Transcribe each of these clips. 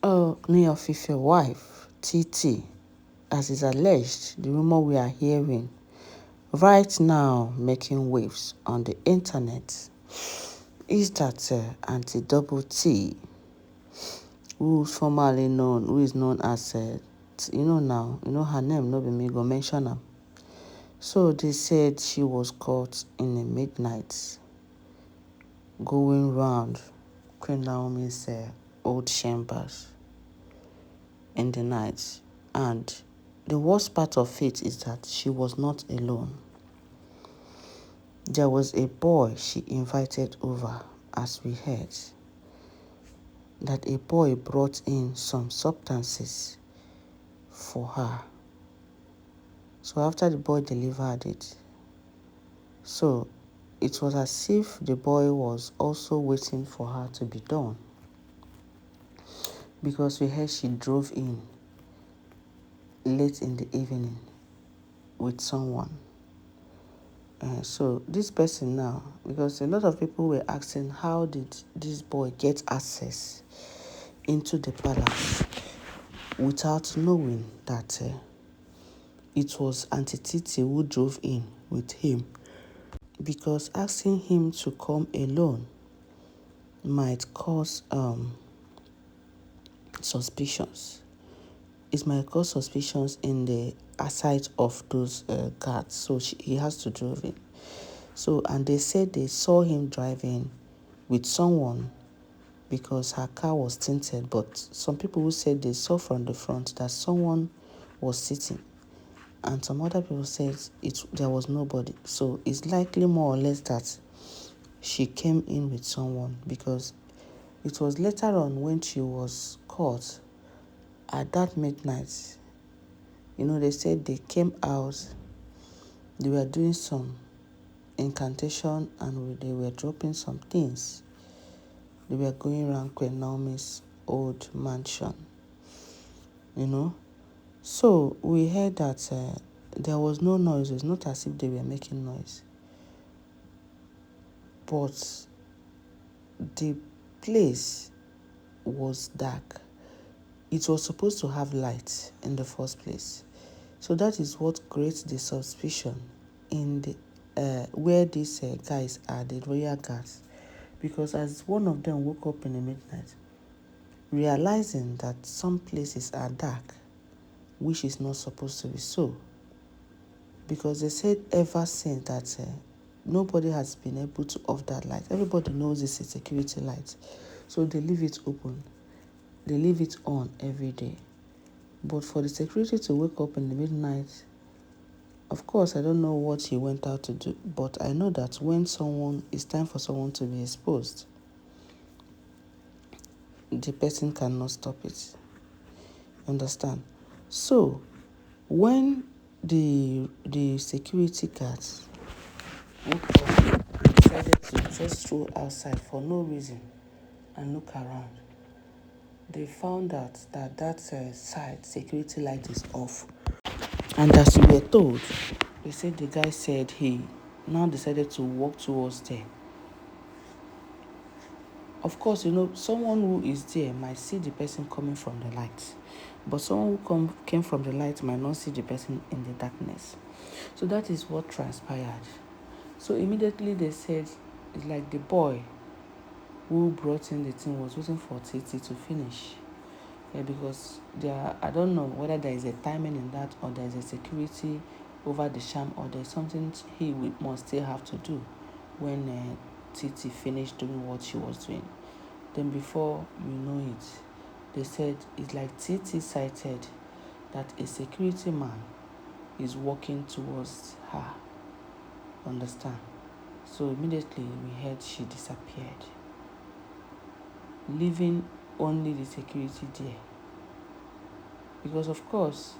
Ooni of Ife wife, Titi, as is alleged, the rumor we are hearing right now making waves on the internet is that Auntie Double T, who is known as, her name, no be me go mention her. So they said she was caught in the midnight going round Queen Naomi's old chambers in the night. And the worst part of it is that she was not alone. There was a boy she invited over, as we heard, that a boy brought in some substances for her. So after the boy delivered it, so it was as if the boy was also waiting for her to be done, because we heard she drove in late in the evening with someone. So this person now, because a lot of people were asking how did this boy get access into the palace without knowing that it was Auntie Titi who drove in with him, because asking him to come alone might cause suspicions. It might cause suspicions in the eyesight of those guards, so he has to drive in. So, and they said they saw him driving with someone because her car was tinted, but some people who said they saw from the front that someone was sitting, and some other people said there was nobody. So it's likely more or less that she came in with someone, because it was later on when she was caught at that midnight. They said they came out, they were doing some incantation and they were dropping some things. They were going around Queen Naomi's old mansion, So we heard that there was no noise. It was not as if they were making noise. But the place was dark. It was supposed to have light in the first place. So that is what creates the suspicion in the where these guys are, the royal guards. Because as one of them woke up in the midnight, realizing that some places are dark, which is not supposed to be so. Because they said ever since that nobody has been able to off that light. Everybody knows it's a security light. So they leave it open. They leave it on every day. But for the security to wake up in the midnight, of course, I don't know what he went out to do. But I know that when it's time for someone to be exposed, the person cannot stop it. Understand? So, when the security guards woke up and decided to just stroll outside for no reason and look around, they found out that side security light is off. And as we were told, they said the guy said he now decided to walk towards there. Of course, someone who is there might see the person coming from the light, but someone who came from the light might not see the person in the darkness. So that is what transpired. So immediately they said it's like the boy who brought in the thing was waiting for Titi to finish. Yeah, because I don't know whether there is a timing in that, or there is a security over the sham, or there's something he must still have to do when Titi finished doing what she was doing. Then before you know it, they said it's like Titi cited that a security man is walking towards her. Understand? So immediately we heard she disappeared, leaving only the security there. Because of course,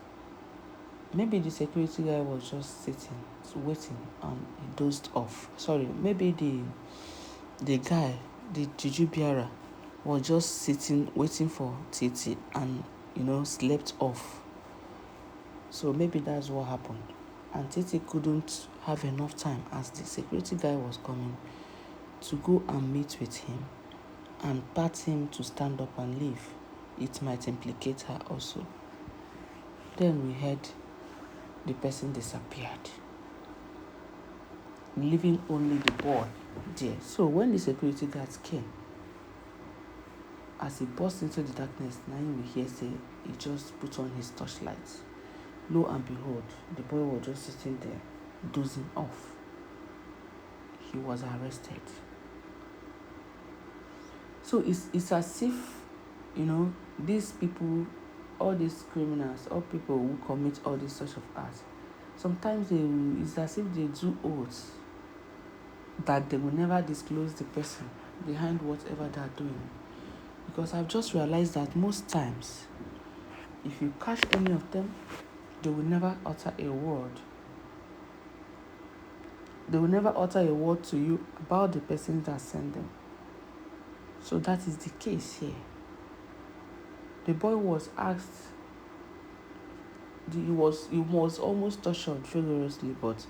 maybe the security guy was just sitting, waiting, and he dozed off. Sorry, maybe the guy, the juju bearer, was just sitting, waiting for Titi and, slept off. So maybe that's what happened. And Titi couldn't have enough time, as the security guy was coming, to go and meet with him and pat him to stand up and leave. it might implicate her also. Then we heard the person disappeared, leaving only the boy there. So when the security guards came, as he burst into the darkness, now we hear say he just put on his torchlight. Lo and behold, the boy was just sitting there, dozing off. He was arrested. So it's as if, these people, all these criminals, all people who commit all these sorts of acts, sometimes it's as if they do oaths that they will never disclose the person behind whatever they are doing. Because I've just realized that most times, if you catch any of them, they will never utter a word. They will never utter a word to you about the person that sent them. So that is the case here. The boy was asked, he was almost tortured vigorously, but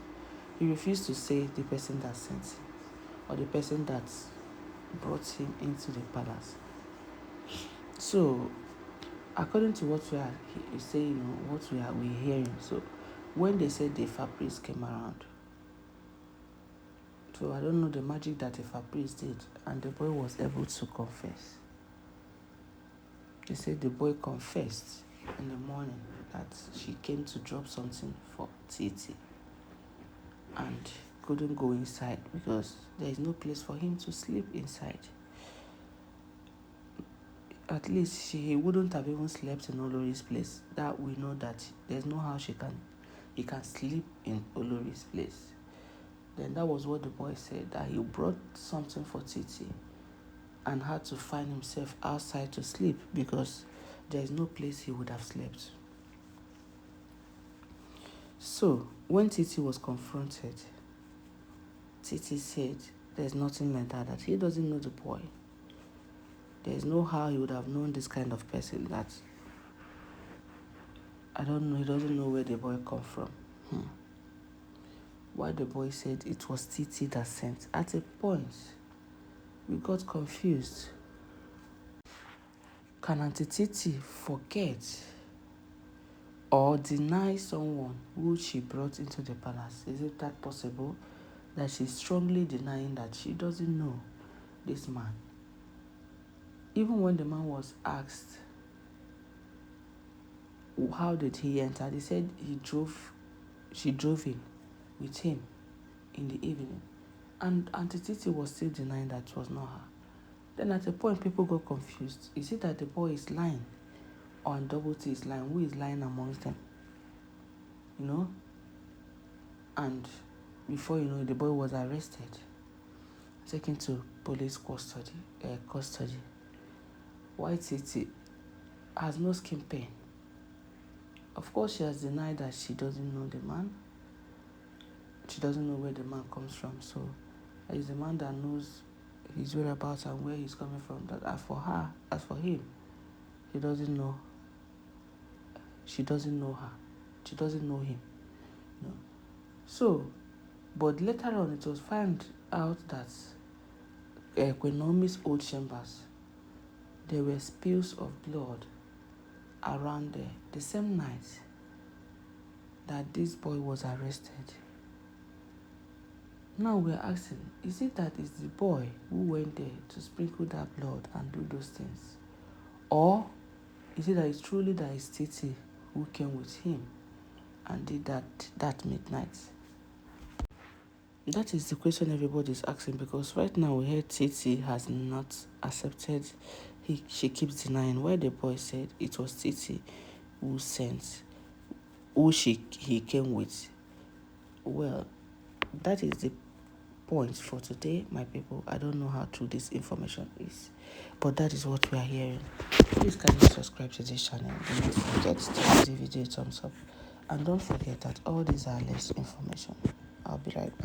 he refused to say the person that sent him or the person that brought him into the palace. So, according to what we are saying, what we're hearing, so when they said the Fabrice came around, so I don't know the magic that the Fabrice did, and the boy was able to confess. They said the boy confessed in the morning that she came to drop something for Titi and couldn't go inside because there is no place for him to sleep inside. At least he wouldn't have even slept in Olori's place. That we know that there's no how he can sleep in Olori's place. Then that was what the boy said, that he brought something for Titi and had to find himself outside to sleep because there is no place he would have slept. So when Titi was confronted, Titi said there's nothing like that he doesn't know the boy. There's no how he would have known this kind of person that, I don't know, he doesn't know where the boy come from. Why the boy said it was Titi that sent. At a point, we got confused. Can Auntie Titi forget or deny someone who she brought into the palace? Is it that possible that she's strongly denying that she doesn't know this man? Even when the man was asked, how did he enter? They said she drove him with him in the evening. And Auntie Titi was still denying that it was not her. Then at a point, people got confused. Is it that the boy is lying? Or Double T is lying? Who is lying amongst them? And before you know it, the boy was arrested, taken to police custody. White Titi has no skin pain. Of course, she has denied that she doesn't know the man. She doesn't know where the man comes from. So it's the man that knows his whereabouts and where he's coming from. That as for him, he doesn't know. She doesn't know her. She doesn't know him. So, but later on, it was found out that Queen Naomi's old chambers, there were spills of blood around there the same night that this boy was arrested. Now we're asking, is it that it's the boy who went there to sprinkle that blood and do those things? Or is it that it's truly that it's Titi who came with him and did that midnight? That is the question everybody's asking, because right now we heard Titi has not accepted. She keeps denying, where the boy said it was Titi who sent, he came with. Well, that is the point for today, my people. I don't know how true this information is, but that is what we are hearing. Please kindly subscribe to this channel. Do not forget to give the video a thumbs up, and don't forget that all these are less information. I'll be right back.